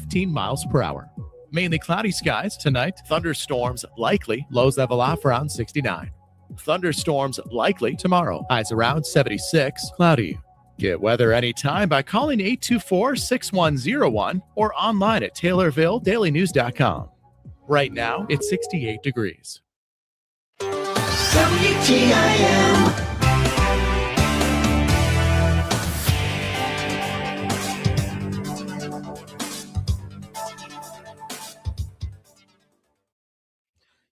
15 miles per hour. Mainly cloudy skies tonight. Thunderstorms likely. Lows level off around 69. Thunderstorms likely tomorrow. Highs around 76. Cloudy. Get weather anytime by calling 824-6101 or online at TaylorvilleDailyNews.com. Right now, it's 68 degrees. WTIM.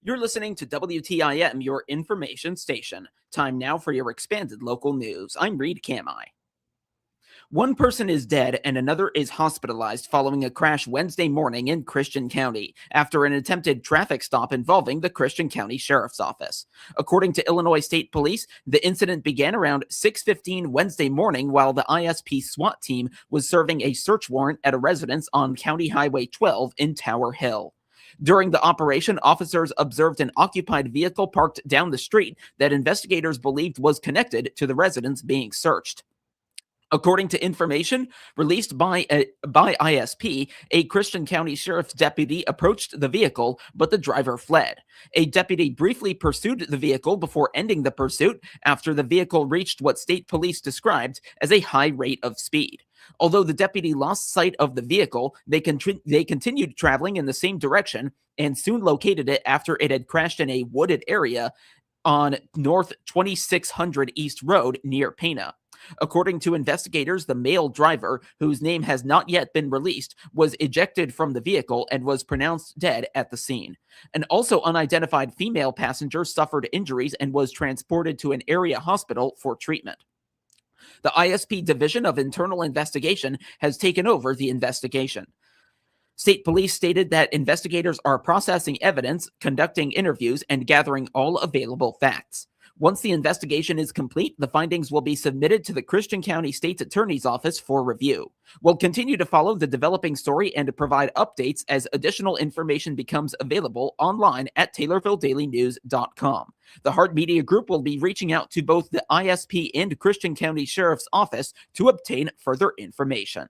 You're listening to WTIM, your information station. Time now for your expanded local news. I'm Reed Kamai. One person is dead and another is hospitalized following a crash Wednesday morning in Christian County after an attempted traffic stop involving the Christian County Sheriff's Office. According to Illinois State Police, the incident began around 6:15 Wednesday morning while the ISP SWAT team was serving a search warrant at a residence on County Highway 12 in Tower Hill. During the operation, officers observed an occupied vehicle parked down the street that investigators believed was connected to the residence being searched. According to information released by ISP, a Christian County Sheriff's deputy approached the vehicle, but the driver fled. A deputy briefly pursued the vehicle before ending the pursuit after the vehicle reached what state police described as a high rate of speed. Although the deputy lost sight of the vehicle, they continued traveling in the same direction and soon located it after it had crashed in a wooded area on North 2600 East Road near Pana. According to investigators, the male driver, whose name has not yet been released, was ejected from the vehicle and was pronounced dead at the scene. An also unidentified female passenger suffered injuries and was transported to an area hospital for treatment. The ISP Division of Internal Investigation has taken over the investigation. State police stated that investigators are processing evidence, conducting interviews, and gathering all available facts. Once the investigation is complete, the findings will be submitted to the Christian County State's Attorney's Office for review. We'll continue to follow the developing story and to provide updates as additional information becomes available online at TaylorvilleDailyNews.com. The Hart Media Group will be reaching out to both the ISP and Christian County Sheriff's Office to obtain further information.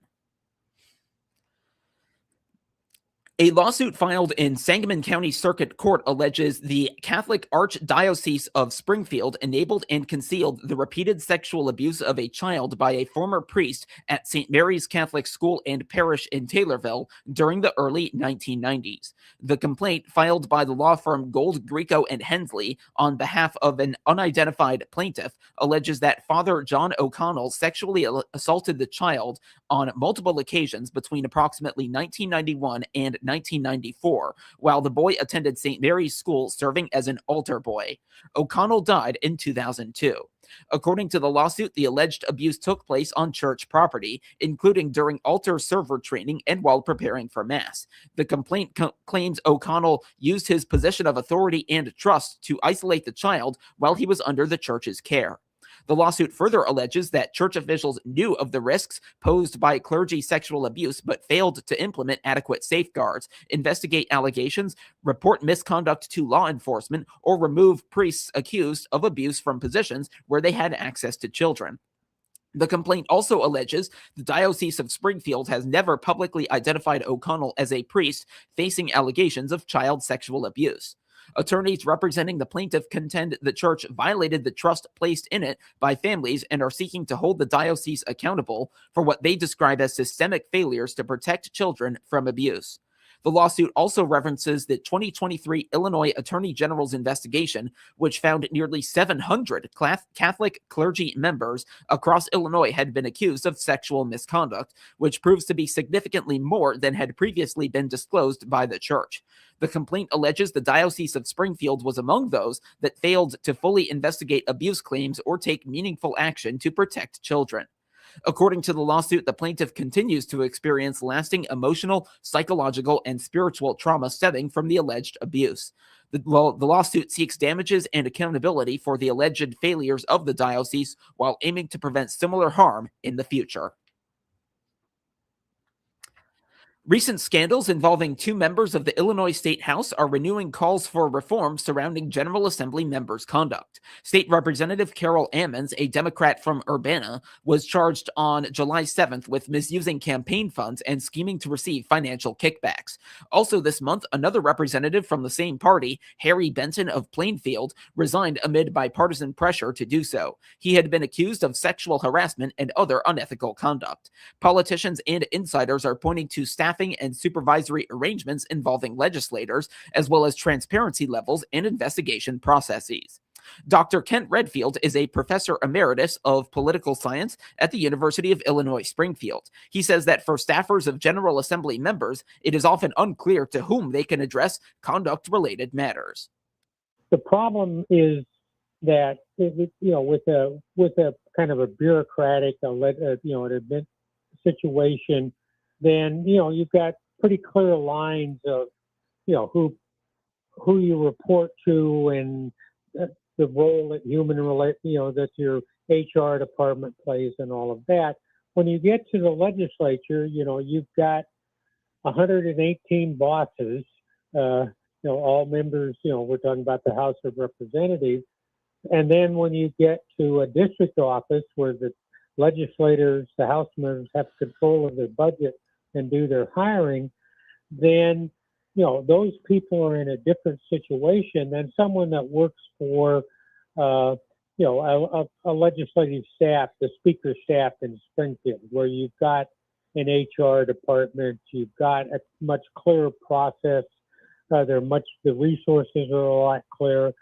A lawsuit filed in Sangamon County Circuit Court alleges the Catholic Archdiocese of Springfield enabled and concealed the repeated sexual abuse of a child by a former priest at St. Mary's Catholic School and Parish in Taylorville during the early 1990s. The complaint, filed by the law firm Gold, Greco, and Hensley on behalf of an unidentified plaintiff, alleges that Father John O'Connell sexually assaulted the child on multiple occasions between approximately 1991 and 1994, while the boy attended St. Mary's School serving as an altar boy. O'Connell died in 2002. According to the lawsuit, the alleged abuse took place on church property, including during altar server training and while preparing for Mass. The complaint claims O'Connell used his position of authority and trust to isolate the child while he was under the church's care. The lawsuit further alleges that church officials knew of the risks posed by clergy sexual abuse but failed to implement adequate safeguards, investigate allegations, report misconduct to law enforcement, or remove priests accused of abuse from positions where they had access to children. The complaint also alleges the Diocese of Springfield has never publicly identified O'Connell as a priest facing allegations of child sexual abuse. Attorneys representing the plaintiff contend the church violated the trust placed in it by families and are seeking to hold the diocese accountable for what they describe as systemic failures to protect children from abuse. The lawsuit also references the 2023 Illinois Attorney General's investigation, which found nearly 700 Catholic clergy members across Illinois had been accused of sexual misconduct, which proves to be significantly more than had previously been disclosed by the church. The complaint alleges the Diocese of Springfield was among those that failed to fully investigate abuse claims or take meaningful action to protect children. According to the lawsuit, the plaintiff continues to experience lasting emotional, psychological, and spiritual trauma stemming from the alleged abuse. The lawsuit seeks damages and accountability for the alleged failures of the diocese while aiming to prevent similar harm in the future. Recent scandals involving two members of the Illinois State House are renewing calls for reform surrounding General Assembly members' conduct. State Representative Carol Ammons, a Democrat from Urbana, was charged on July 7th with misusing campaign funds and scheming to receive financial kickbacks. Also this month, another representative from the same party, Harry Benton of Plainfield, resigned amid bipartisan pressure to do so. He had been accused of sexual harassment and other unethical conduct. Politicians and insiders are pointing to staffing and supervisory arrangements involving legislators, as well as transparency levels and investigation processes. Dr. Kent Redfield is a professor emeritus of political science at the University of Illinois Springfield. He says that for staffers of General Assembly members, it is often unclear to whom they can address conduct-related matters. The problem is that with a kind of a bureaucratic, an situation, then you've got pretty clear lines of who you report to and the role that that your HR department plays and all of that. When you get to the legislature, you've got 118 bosses, all members. We're talking about the House of Representatives, and then when you get to a district office where the legislators, the House members have control of their budget and do their hiring, then those people are in a different situation than someone that works for a legislative staff, the speaker's staff in Springfield, where you've got an HR department, you've got a much clearer process. The resources are a lot clearer.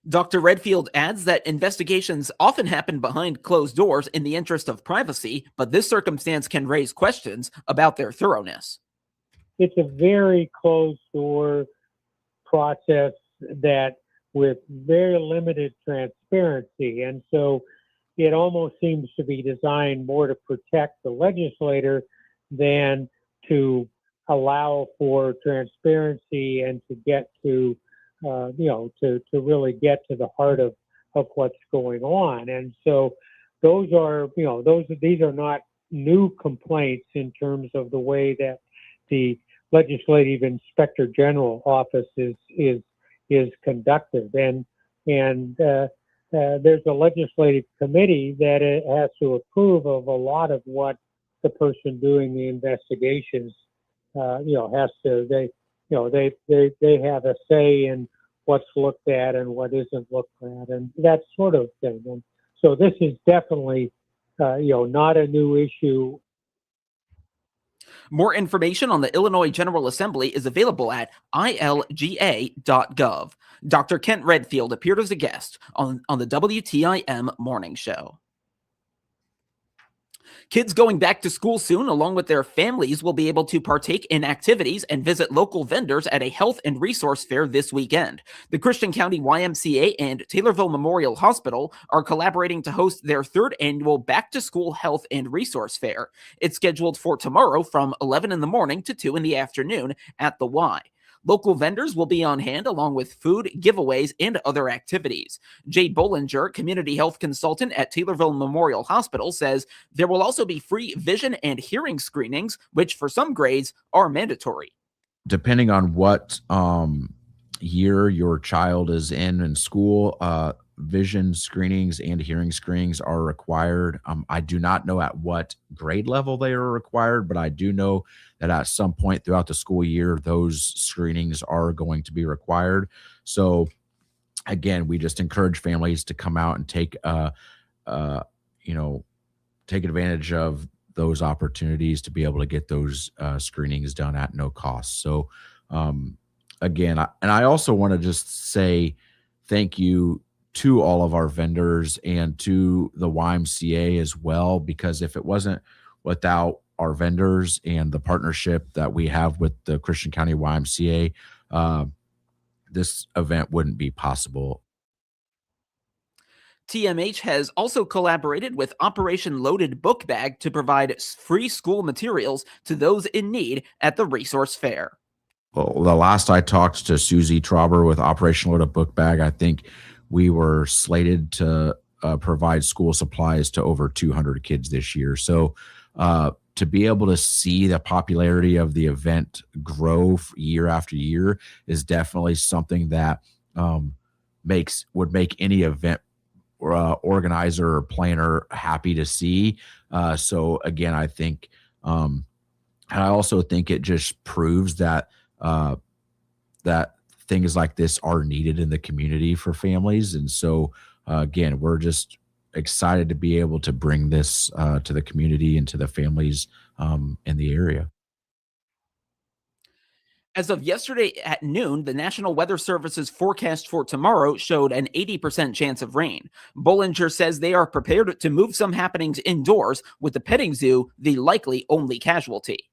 Dr. Redfield adds that investigations often happen behind closed doors in the interest of privacy, but this circumstance can raise questions about their thoroughness. It's a very closed door process that with very limited transparency. And so it almost seems to be designed more to protect the legislator than to allow for transparency and to get to to really get to the heart of what's going on. And so these are not new complaints in terms of the way that the Legislative Inspector General office is conducted. And there's a legislative committee that it has to approve of a lot of what the person doing the investigations has to. They have a say in what's looked at and what isn't looked at, and that sort of thing. And so this is definitely, not a new issue. More information on the Illinois General Assembly is available at ilga.gov. Dr. Kent Redfield appeared as a guest on the WTIM Morning Show. Kids going back to school soon, along with their families, will be able to partake in activities and visit local vendors at a health and resource fair this weekend. The Christian County YMCA and Taylorville Memorial Hospital are collaborating to host their third annual back-to-school health and resource fair. It's scheduled for tomorrow from 11 in the morning to 2 in the afternoon at the Y. Local vendors will be on hand along with food, giveaways, and other activities. Jade Bollinger, community health consultant at Taylorville Memorial Hospital, says there will also be free vision and hearing screenings, which for some grades are mandatory. Depending on what year your child is in school, vision screenings and hearing screenings are required. I do not know at what grade level they are required, but I do know that at some point throughout the school year, those screenings are going to be required. So again, we just encourage families to come out and take advantage of those opportunities to be able to get those screenings done at no cost. So again, I also want to just say thank you to all of our vendors and to the YMCA as well, because if it wasn't without our vendors and the partnership that we have with the Christian County YMCA, this event wouldn't be possible. TMH has also collaborated with Operation Loaded Book Bag to provide free school materials to those in need at the resource fair. Well, the last I talked to Susie Trauber with Operation Loaded Book Bag, I think we were slated to provide school supplies to over 200 kids this year. So to be able to see the popularity of the event grow year after year is definitely something that would make any event organizer or planner happy to see. So again, I think, and I also think it just proves that that things like this are needed in the community for families. And so again, we're just excited to be able to bring this to the community and to the families in the area. As of yesterday at noon, the National Weather Service's forecast for tomorrow showed an 80% chance of rain. Bollinger says they are prepared to move some happenings indoors, with the petting zoo the likely only casualty.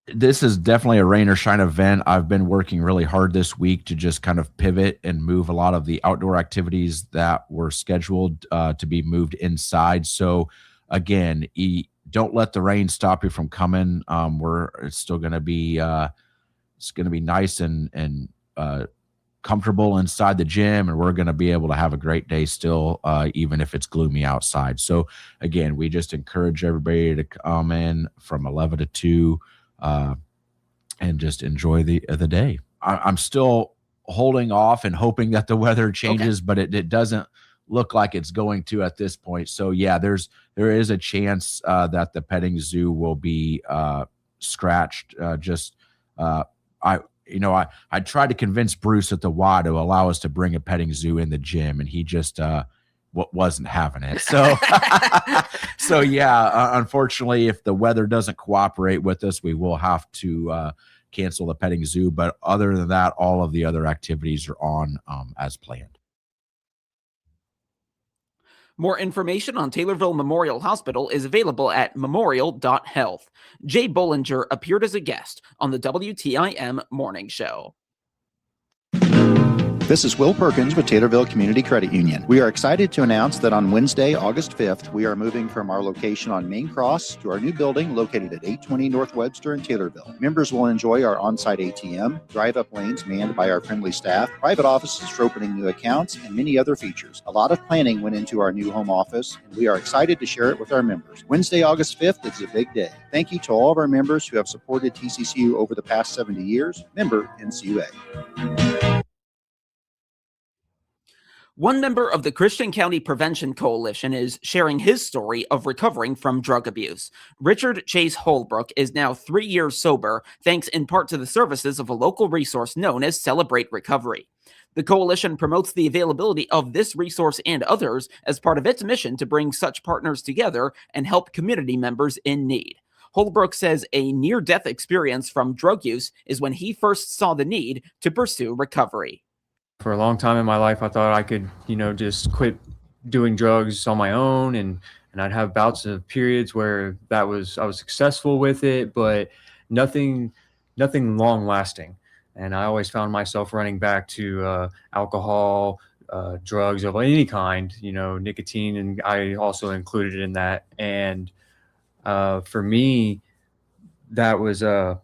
This is definitely a rain or shine event. I've been working really hard this week to just kind of pivot and move a lot of the outdoor activities that were scheduled to be moved inside. So again, don't let the rain stop you from coming. It's still going to be it's going to be nice and comfortable inside the gym, and we're going to be able to have a great day still, even if it's gloomy outside. So again, we just encourage everybody to come in from 11 to 2 and just enjoy the day. I'm still holding off and hoping that the weather changes, but it doesn't look like it's going to at this point. So yeah, there is a chance that the petting zoo will be scratched. I tried to convince Bruce at the Y to allow us to bring a petting zoo in the gym, and he just wasn't having it. So, so yeah, unfortunately, if the weather doesn't cooperate with us, we will have to cancel the petting zoo. But other than that, all of the other activities are on as planned. More information on Taylorville Memorial Hospital is available at memorial.health. Jay Bollinger appeared as a guest on the WTIM Morning Show. This is Will Perkins with Taylorville Community Credit Union. We are excited to announce that on Wednesday, August 5th, we are moving from our location on Main Cross to our new building located at 820 North Webster in Taylorville. Members will enjoy our on-site ATM, drive-up lanes manned by our friendly staff, private offices for opening new accounts, and many other features. A lot of planning went into our new home office, and we are excited to share it with our members. Wednesday, August 5th is a big day. Thank you to all of our members who have supported TCCU over the past 70 years. Member NCUA. One member of the Christian County Prevention Coalition is sharing his story of recovering from drug abuse. Richard Chase Holbrook is now 3 years sober, thanks in part to the services of a local resource known as Celebrate Recovery. The coalition promotes the availability of this resource and others as part of its mission to bring such partners together and help community members in need. Holbrook says a near-death experience from drug use is when he first saw the need to pursue recovery. For a long time in my life, I thought I could, just quit doing drugs on my own, and I'd have bouts of periods where I was successful with it, but nothing long lasting. And I always found myself running back to alcohol, drugs of any kind, nicotine, and I also included in that. And for me, that was I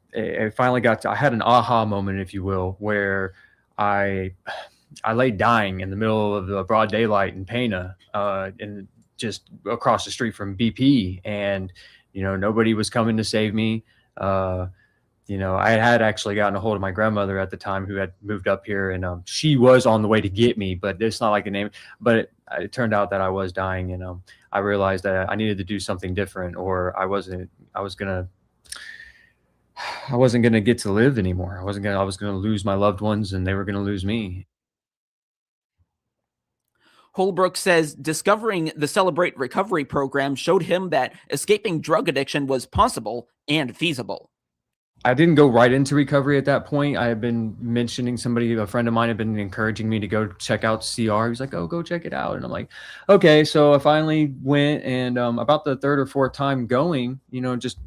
finally I had an aha moment, if you will, where I lay dying in the middle of the broad daylight in Pana, and just across the street from BP, and nobody was coming to save me. I had actually gotten a hold of my grandmother at the time, who had moved up here, and she was on the way to get me, but it's not like a name. But it turned out that I was dying, and I realized that I needed to do something different, or I wasn't gonna get to live anymore. I was gonna lose my loved ones, and they were gonna lose me. Holbrook says discovering the Celebrate Recovery program showed him that escaping drug addiction was possible and feasible. I didn't go right into recovery at that point. I had been mentioning a friend of mine had been encouraging me to go check out CR. He was like, "Oh, go check it out." And I'm like, okay. So I finally went, and about the third or fourth time going, just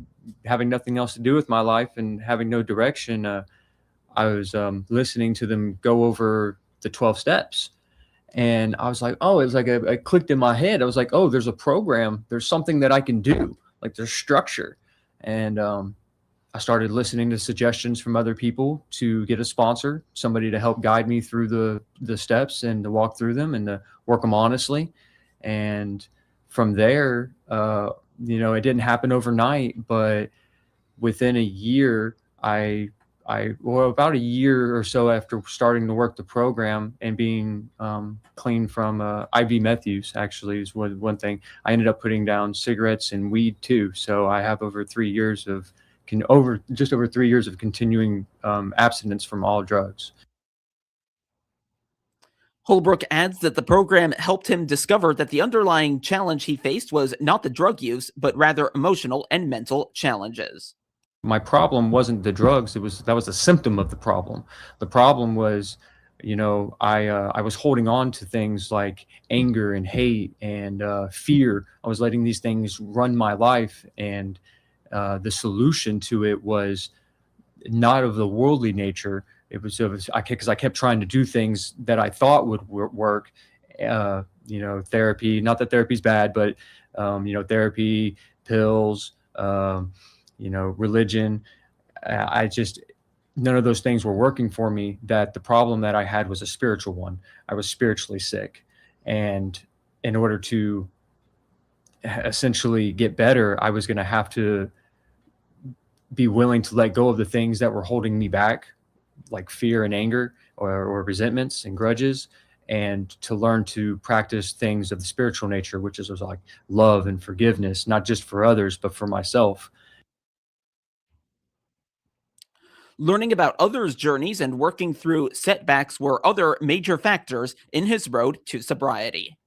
having nothing else to do with my life and having no direction, I was listening to them go over the 12 steps. And I was like, oh, it was like it clicked in my head. I was like, oh, there's a program. There's something that I can do. Like, there's structure. And I started listening to suggestions from other people to get a sponsor, somebody to help guide me through the steps and to walk through them and to work them honestly. And from there, it didn't happen overnight, but within a year, about a year or so after starting to work the program and being clean from IV meth use, actually is one thing. I ended up putting down cigarettes and weed too. So I have over 3 years of just over 3 years of continuing abstinence from all drugs. Holbrook adds that the program helped him discover that the underlying challenge he faced was not the drug use, but rather emotional and mental challenges. My problem wasn't the drugs. That was a symptom of the problem. The problem was, I was holding on to things like anger and hate and fear. I was letting these things run my life, and the solution to it was not of the worldly nature. It was because I kept trying to do things that I thought would work. Therapy. Not that therapy's bad, but therapy, pills. Religion. None of those things were working for me. That the problem that I had was a spiritual one. I was spiritually sick. And in order to essentially get better, I was going to have to be willing to let go of the things that were holding me back, like fear and anger or resentments and grudges, and to learn to practice things of the spiritual nature, which is like love and forgiveness, not just for others, but for myself. Learning about others' journeys and working through setbacks were other major factors in his road to sobriety.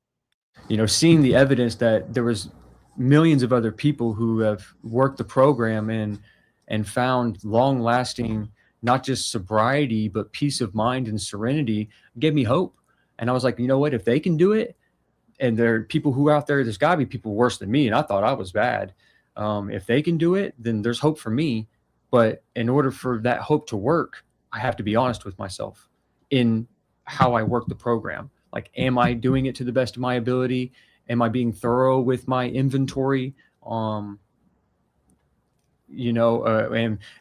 Seeing the evidence that there was millions of other people who have worked the program and found long-lasting, not just sobriety, but peace of mind and serenity, gave me hope. And I was like, you know what, if they can do it, and there are people who out there, there's got to be people worse than me, and I thought I was bad. If they can do it, then there's hope for me. But in order for that hope to work, I have to be honest with myself in how I work the program. Like, am I doing it to the best of my ability? Am I being thorough with my inventory? And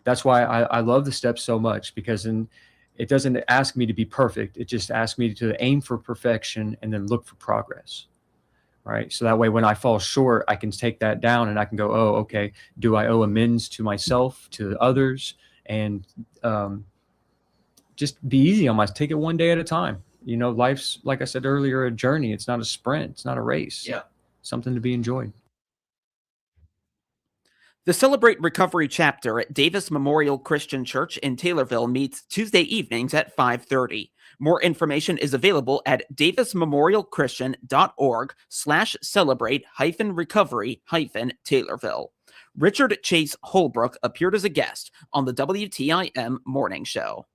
that's why I love the steps so much, because it doesn't ask me to be perfect. It just asks me to aim for perfection and then look for progress. Right. So that way, when I fall short, I can take that down and I can go, oh, okay, do I owe amends to myself, to others? And just be easy on myself. Take it one day at a time. Life's, like I said earlier, a journey. It's not a sprint. It's not a race. Yeah. Something to be enjoyed. The Celebrate Recovery chapter at Davis Memorial Christian Church in Taylorville meets Tuesday evenings at 5:30. More information is available at davismemorialchristian.org/celebrate-recovery-Taylorville. Richard Chase Holbrook appeared as a guest on the WTIM Morning Show.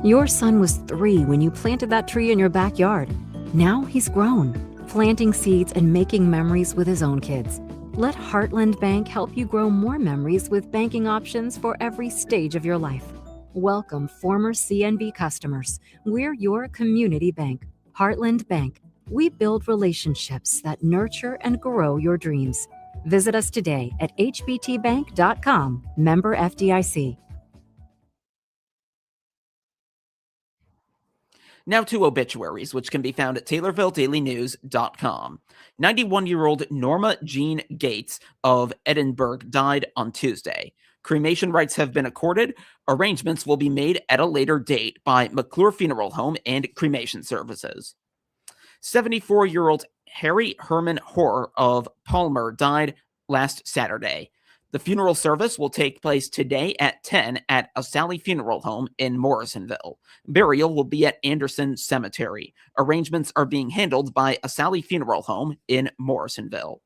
Your son was 3 when you planted that tree in your backyard. Now he's grown, planting seeds and making memories with his own kids. Let Heartland Bank help you grow more memories with banking options for every stage of your life. Welcome, former CNB customers. We're your community bank. Heartland Bank. We build relationships that nurture and grow your dreams. Visit us today at hbtbank.com, member FDIC. Now to obituaries, which can be found at TaylorvilleDailyNews.com. 91-year-old Norma Jean Gates of Edinburgh died on Tuesday. Cremation rights have been accorded. Arrangements will be made at a later date by McClure Funeral Home and Cremation Services. 74-year-old Harry Herman Hoare of Palmer died last Saturday. The funeral service will take place today at 10 at O'Sally Funeral Home in Morrisonville. Burial will be at Anderson Cemetery. Arrangements are being handled by O'Sally Funeral Home in Morrisonville.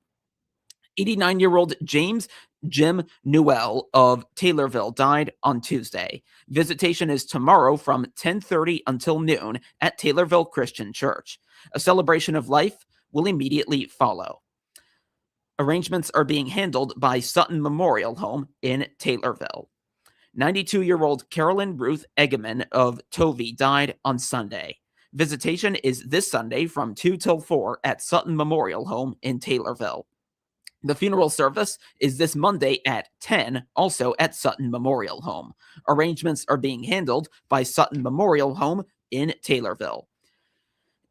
89-year-old James Jim Newell of Taylorville died on Tuesday. Visitation is tomorrow from 10:30 until noon at Taylorville Christian Church. A celebration of life will immediately follow. Arrangements are being handled by Sutton Memorial Home in Taylorville. 92-year-old Carolyn Ruth Eggeman of Tovey died on Sunday. Visitation is this Sunday from 2 till 4 at Sutton Memorial Home in Taylorville. The funeral service is this Monday at 10, also at Sutton Memorial Home. Arrangements are being handled by Sutton Memorial Home in Taylorville.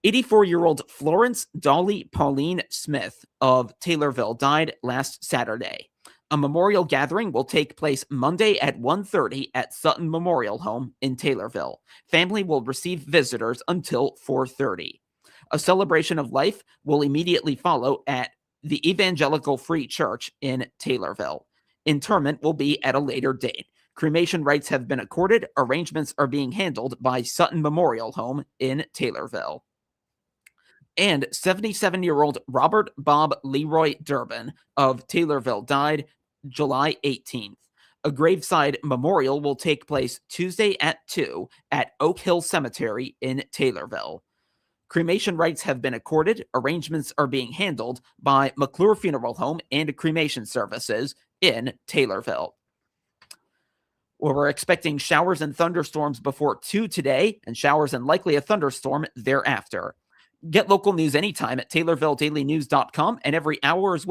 84-year-old Florence Dolly Pauline Smith of Taylorville died last Saturday. A memorial gathering will take place Monday at 1:30 at Sutton Memorial Home in Taylorville. Family will receive visitors until 4:30. A celebration of life will immediately follow at the Evangelical Free Church in Taylorville. Interment will be at a later date. Cremation rights have been accorded. Arrangements are being handled by Sutton Memorial Home in Taylorville. And 77-year-old Robert Bob Leroy Durbin of Taylorville died July 18th. A graveside memorial will take place Tuesday at 2 at Oak Hill Cemetery in Taylorville. Cremation rights have been accorded. Arrangements are being handled by McClure Funeral Home and Cremation Services in Taylorville. Well, we're expecting showers and thunderstorms before 2 today, and showers and likely a thunderstorm thereafter. Get local news anytime at TaylorvilleDailyNews.com and every hour as well.